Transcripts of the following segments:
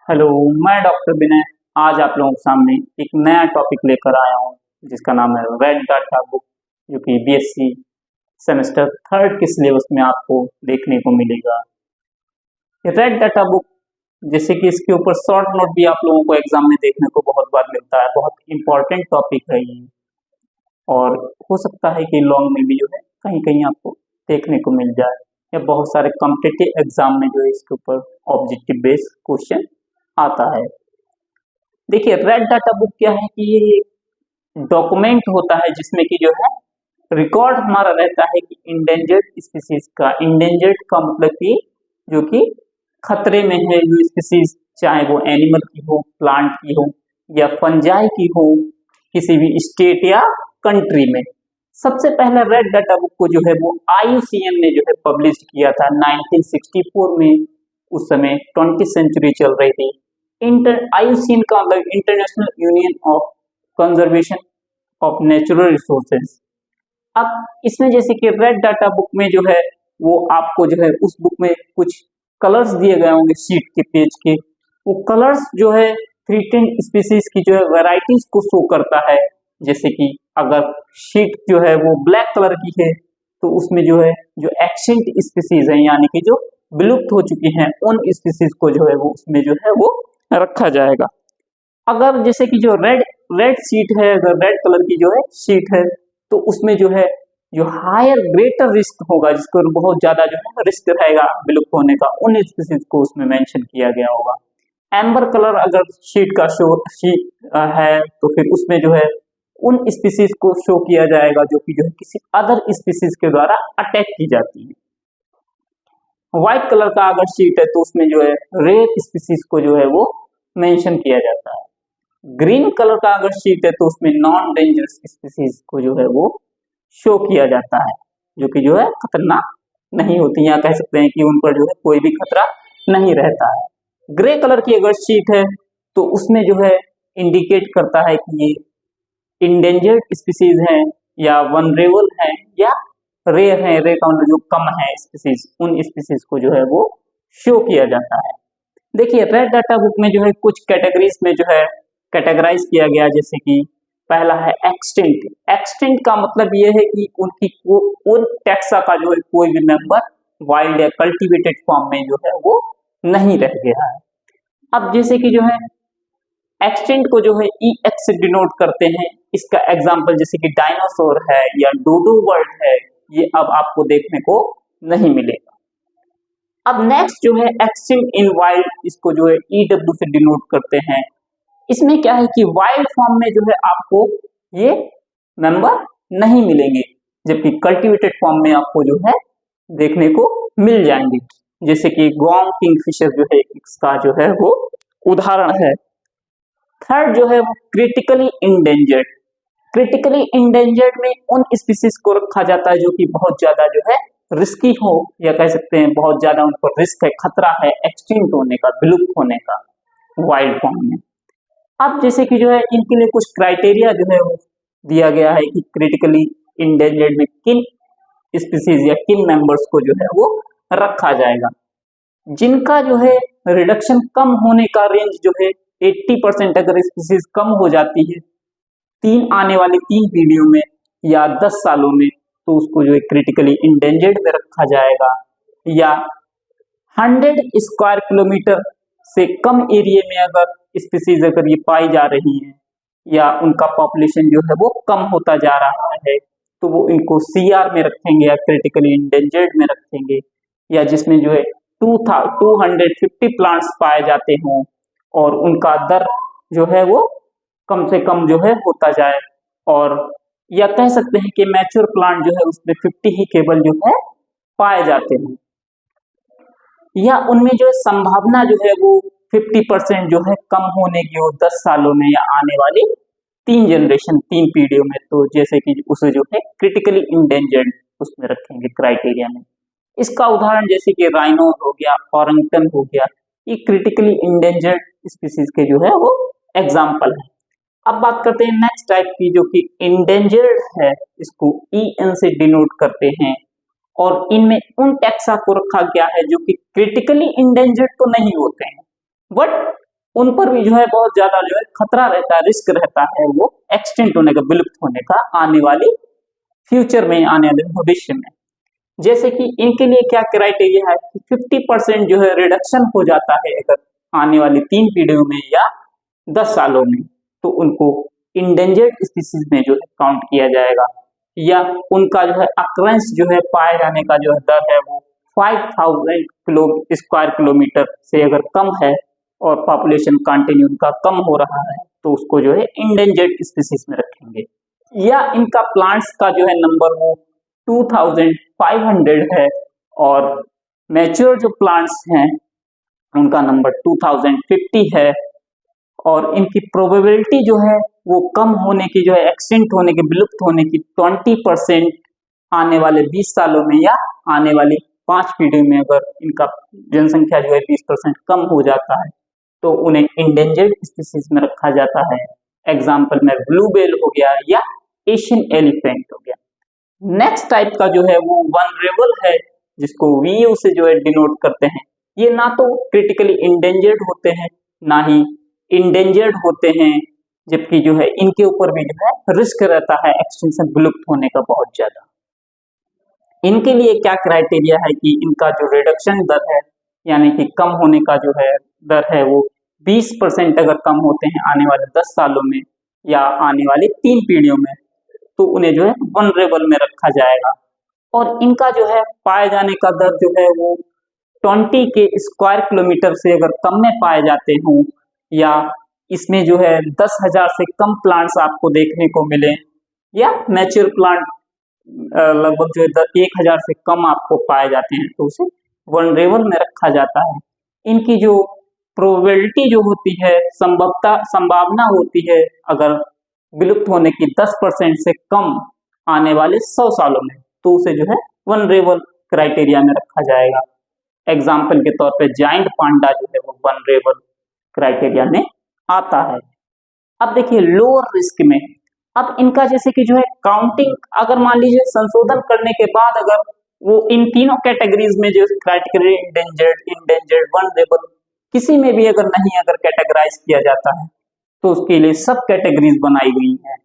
Hello. मैं doctor विनय आज आप लोगों के सामने एक नया टॉपिक लेकर आया हूँ जिसका नाम है रेड डाटा बुक, जो कि बीएससी सेमेस्टर थर्ड के सिलेबस में आपको देखने को मिलेगा। रेड डाटा बुक, जैसे कि इसके ऊपर शॉर्ट नोट भी आप लोगों को एग्जाम में देखने को बहुत बार मिलता है। बहुत इंपॉर्टेंट टॉपिक है ये, और हो सकता है कि लॉन्ग में भी जो है कहीं कहीं आपको देखने को मिल जाए, या बहुत सारे कॉम्पिटिटिव एग्जाम में जो है इसके ऊपर ऑब्जेक्टिव बेस्ड क्वेश्चन आता है। देखिए, रेड डाटा बुक क्या है कि ये डॉक्यूमेंट होता है जिसमें कि जो है रिकॉर्ड हमारा रहता है कि इंडेंजर्ड स्पीसीज का। इंडेंजर्ड का मतलब कि जो कि खतरे में है जो स्पीसीज, चाहे वो एनिमल की हो, प्लांट की हो, या फंजाई की हो, किसी भी स्टेट या कंट्री में। सबसे पहले रेड डाटा बुक को जो है वो IUCN ने जो है पब्लिश किया था 1964 में। उस समय 20th सेंचुरी चल रही थी। IUCN का मतलब international union of conservation of natural resources. अब इसमें जैसे कि रेड डाटा बुक में जो है वो आपको जो है उस बुक में कुछ कलर्स दिए गए होंगे शीट के पेज के। वो कलर्स जो है थ्रेटेंड स्पीसीज की जो है वैरायटीज को शो करता है। जैसे कि अगर शीट जो है वो ब्लैक कलर की है तो उसमें जो है जो एक्सटिंक्ट स्पीसीज है, यानी कि जो विलुप्त हो चुकी हैं, उन स्पीसीज को जो है वो उसमें जो है वो रखा जाएगा। अगर जैसे कि जो रेड रेड शीट है, अगर रेड कलर की जो है शीट है, तो उसमें जो है जो हायर ग्रेटर रिस्क होगा, जिसको बहुत ज्यादा जो है रिस्क रहेगा विलुप्त होने का, उन स्पीसीज को उसमें मेंशन किया गया होगा। एम्बर कलर अगर शीट का शीट है तो फिर उसमें जो है उन स्पीसीज को शो किया जाएगा जो कि जो है किसी अदर स्पीसीज के द्वारा अटैक की जाती है। व्हाइट कलर का अगर शीट है तो उसमें जो है रेयर स्पीसीज को जो है वो मेंशन किया जाता है। ग्रीन कलर का अगर शीट है तो उसमें नॉन डेंजरस स्पीसीज को जो है वो शो किया जाता है, जो कि जो है खतरनाक नहीं होती, या कह सकते हैं कि उन पर जो है कोई भी खतरा नहीं रहता है। ग्रे कलर की अगर शीट है तो उसमें जो है इंडिकेट करता है कि ये इंडेंजर्ड स्पीसीज हैं, या वनरेबल हैं, या रेयर है। रेयर का मतलब जो कम है स्पीसीज, उन स्पीसीज को जो है वो शो किया जाता है। देखिए, रेड डाटा बुक में जो है कुछ कैटेगरीज में जो है कैटेगराइज किया गया। जैसे कि पहला है एक्सटिंक्ट। एक्सटिंक्ट का मतलब ये है कि उनकी उन टैक्सा का जो है कोई भी मेंबर वाइल्ड या कल्टीवेटेड फॉर्म में जो है वो नहीं रह गया है। अब जैसे कि जो है एक्सटिंक्ट को जो है EX से डिनोट करते हैं। इसका एग्जांपल जैसे कि डायनासोर है या डोडो बर्ड है, ये अब आपको देखने को नहीं मिलेगा। अब नेक्स्ट जो है एक्सटिंक्ट इन वाइल्ड, इसको जो है EW से डिनोट करते हैं। इसमें क्या है कि वाइल्ड फॉर्म में जो है आपको ये मेंबर नहीं मिलेंगे, जबकि कल्टीवेटेड फॉर्म में आपको जो है देखने को मिल जाएंगे। जैसे कि गोंग किंगफिशर जो है इसका जो है वो उदाहरण है। थर्ड जो है वो क्रिटिकली इंडेंजर्ड। क्रिटिकली इंडेंजर्ड में उन स्पीसीज को रखा जाता है जो कि बहुत ज्यादा जो है रिस्की हो, या कह सकते हैं बहुत ज्यादा उन पर रिस्क है, खतरा है एक्सटिंक्ट होने का, विलुप्त होने का वाइल्ड फॉर्म में। अब जैसे कि जो है इनके लिए कुछ क्राइटेरिया जो है वो दिया गया है कि क्रिटिकली इंडेंजर्ड में किन स्पीसीज या किन मेंबर्स को जो है वो रखा जाएगा। जिनका जो है रिडक्शन कम होने का रेंज जो है 80%, अगर स्पीसीज कम हो जाती है आने वाली 3 पीढ़ियों में या 10 सालों में, तो उसको जो है क्रिटिकली इंडेंजर्ड में रखा जाएगा। या 100 स्क्वायर किलोमीटर से कम एरिया में अगर स्पीसीज अगर ये पाई जा रही है, या उनका पॉपुलेशन जो है वो कम होता जा रहा है, तो वो इनको CR में रखेंगे या क्रिटिकली इंडेंजर्ड में रखेंगे। या जिसमें जो है 250 प्लांट्स पाए जाते हों और उनका दर जो है वो कम से कम जो है होता जाए, और या कह सकते हैं कि मैच्योर प्लांट जो है उसमें 50 ही केवल जो है पाए जाते हैं, या उनमें जो है संभावना जो है वो 50% जो है कम होने की हो 10 सालों में या आने वाली 3 पीढ़ियों में। तो जैसे कि उसे जो है क्रिटिकली इंडेंजर्ड उसमें रखेंगे क्राइटेरिया में। इसका उदाहरण जैसे कि राइनो हो गया, ऑरंगटन हो गया, ये क्रिटिकली इंडेंजर्ड स्पीसीज के जो है वो एग्जाम्पल है। अब बात करते हैं नेक्स्ट टाइप की, जो कि इंडेंजर्ड है, इसको EN से डिनोट करते हैं। और इनमें उन टैक्सा को रखा गया है जो कि क्रिटिकली इंडेंजर्ड तो नहीं होते हैं, बट उन पर भी जो है बहुत ज्यादा जो है खतरा रहता है, रिस्क रहता है वो एक्सटिंक्ट होने का, विलुप्त होने का आने वाली फ्यूचर में, आने वाले भविष्य में। जैसे कि इनके लिए क्या क्राइटेरिया है कि 50% जो है रिडक्शन हो जाता है अगर आने वाली 3 पीढ़ियों में या 10 सालों में, तो उनको इंडेंजर्ड स्पीसीज में जो है काउंट किया जाएगा, या उनका जो है अक्रेंस जो है पाए जाने का जो है दर है वो 5000 स्क्वायर किलोमीटर से अगर कम है और पॉपुलेशन कंटिन्यू उनका कम हो रहा है, तो उसको जो है इंडेंजर्ड स्पीसीज में रखेंगे। या इनका प्लांट्स का जो है नंबर वो 2500 है, और मैच्योर जो प्लांट्स हैं उनका नंबर 2050 है, और इनकी प्रोबेबिलिटी जो है वो कम होने की, जो है एक्सटिंक्ट होने की, विलुप्त होने की 20% आने वाले 20 सालों में, या आने वाली 5 पीढ़ी में अगर इनका जनसंख्या जो है 20% कम हो जाता है, तो उन्हें इंडेंजर्ड स्पीसीज में रखा जाता है। एग्जाम्पल में ब्लू व्हेल हो गया या एशियन एलिफेंट हो गया। नेक्स्ट टाइप का जो है वो वनरेबल है, जिसको वीयू से जो है डिनोट करते हैं। ये ना तो क्रिटिकली इंडेंजर्ड होते हैं, ना ही इंडेंजर्ड होते हैं, जबकि जो है इनके ऊपर भी जो है रिस्क रहता है एक्सटिंक्शन, विलुप्त होने का बहुत ज्यादा। इनके लिए क्या क्राइटेरिया है कि इनका जो रिडक्शन दर है, यानी कि कम होने का जो है दर है वो 20% अगर कम होते हैं आने वाले 10 सालों में या आने वाली 3 पीढ़ियों में, तो उन्हें जो है वनरेबल में रखा जाएगा। और इनका जो है पाए जाने का दर जो है वो 20 के स्क्वायर किलोमीटर से अगर कम में पाए जाते हों, या इसमें जो है 10,000 से कम प्लांट्स आपको देखने को मिले, या मैच्योर प्लांट लगभग जो है 1,000 से कम आपको पाए जाते हैं, तो उसे वनरेबल में रखा जाता है। इनकी जो प्रोबेबिलिटी जो होती है, संभावना होती है अगर विलुप्त होने की 10% से कम आने वाले 100 सालों में, तो उसे जो है वनरेबल क्राइटेरिया में रखा जाएगा। एग्जाम्पल के तौर पे जाइंट पांडा जो है वो वनरेबल क्राइटेरिया में आता है। अब देखिए लोअर रिस्क में, अब इनका जैसे कि जो है काउंटिंग, अगर मान लीजिए संशोधन करने के बाद अगर वो इन तीनों कैटेगरीज में जो क्राइटेरिया इंडेंजर्ड, वनरेबल, किसी में भी अगर नहीं अगर कैटेगराइज किया जाता है, तो उसके लिए सब कैटेगरीज बनाई गई हैं।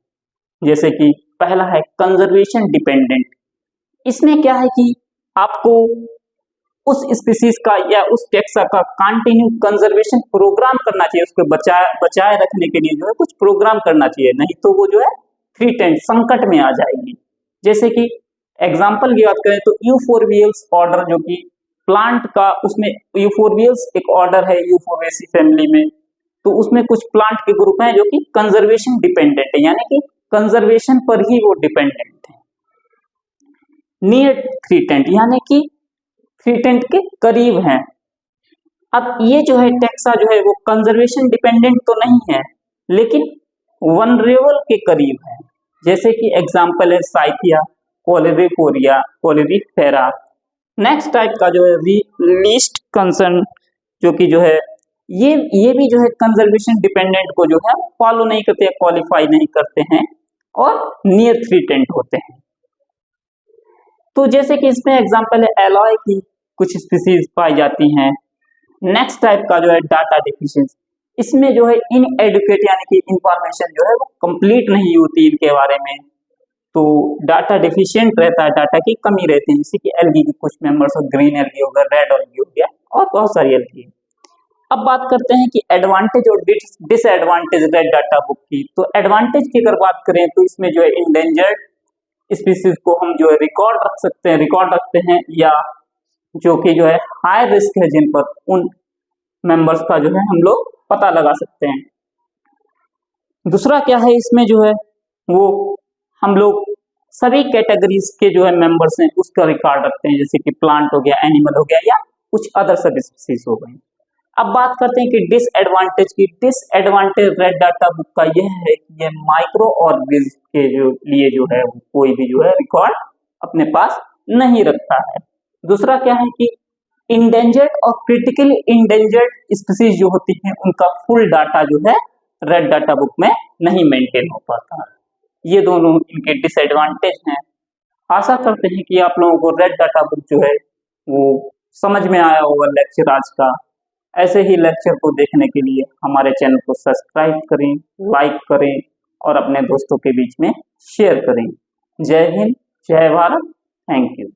जैसे कि पहला है कंजर्वेशन डिपेंडेंट। इसमें क्या है कि आपको उस स्पीसीज का या उस टेक्सा का कंटिन्यू कंजर्वेशन प्रोग्राम करना चाहिए, उसको बचाए रखने के लिए जो है कुछ प्रोग्राम करना चाहिए, नहीं तो वो जो है थ्रीटेंड, संकट में आ जाएगी। जैसे कि एग्जांपल की बात करें तो यूफोरबियल्स ऑर्डर, जो कि प्लांट का, उसमें यूफोरबियल्स एक ऑर्डर है यूफोरबिएसी फैमिली में, तो उसमें कुछ प्लांट के ग्रुप हैं जो कि कंजर्वेशन डिपेंडेंट है, यानी कि कंजर्वेशन पर ही वो डिपेंडेंट है। नियर थ्रीटेंट यानी कि थ्रीटेंट के करीब हैं। अब ये जो है टेक्सा जो है वो कंजर्वेशन डिपेंडेंट तो नहीं है, लेकिन वनरेबल के करीब है। जैसे कि एग्जांपल है साइथिया, कोलेरिफोरिया, कोलेरिफेरा। नेक्स्ट टाइप का जो है लीस्ट कंसर्न, जो कि जो है ये भी जो है कंजर्वेशन डिपेंडेंट को जो है फॉलो नहीं करते, क्वालिफाई नहीं करते हैं, और नियर थ्रीटेंट होते हैं। तो जैसे कि इसमें एग्जांपल है एलॉय की कुछ स्पीसीज पाई जाती हैं। नेक्स्ट टाइप का जो है डाटा डिफिशिएंसी, इसमें जो है इनएडुकेट यानी कि इंफॉर्मेशन जो है वो कंप्लीट नहीं होती इनके बारे में, तो डाटा डिफिशिएंट रहता है, डाटा की कमी रहती है। जैसे कि एल्गी के कुछ मेंबर्स, ग्रीन एल्गी हो गया, रेड एल्गी हो गया, और बहुत सारी एल्गी। अब बात करते हैं कि एडवांटेज और डिसएडवांटेज रेड डाटा बुक की। तो एडवांटेज की अगर बात करें तो इसमें जो है इंडेंजर्ड स्पीसीज को हम जो है रिकॉर्ड रखते हैं, या जो कि जो है हाई रिस्क है जिन पर, उन मेंबर्स का जो है हम लोग पता लगा सकते हैं। दूसरा क्या है, इसमें जो है वो हम लोग सभी कैटेगरीज के जो है मेंबर्स हैं उसका रिकॉर्ड रखते हैं, जैसे कि प्लांट हो गया, एनिमल हो गया, या कुछ अदर सब स्पीसीज हो गई। अब बात करते हैं कि डिसएडवांटेज की। डिसएडवांटेज रेड डाटा बुक का यह है कि ये माइक्रो ऑर्गेनिज्म के जो लिए जो है कोई भी जो है रिकॉर्ड अपने पास नहीं रखता है। दूसरा क्या है कि इंडेंजर्ड और क्रिटिकली इंडेंजर्ड स्पीसीज जो होती हैं उनका फुल डाटा जो है रेड डाटा बुक में नहीं मेंटेन हो पाता है। ये दोनों इनके डिसएडवांटेज हैं। आशा करते हैं कि आप लोगों को रेड डाटा बुक जो है वो समझ में आया होगा लेक्चर आज का। ऐसे ही लेक्चर को देखने के लिए हमारे चैनल को सब्सक्राइब करें, लाइक करें और अपने दोस्तों के बीच में शेयर करें। जय हिंद, जय भारत, थैंक यू।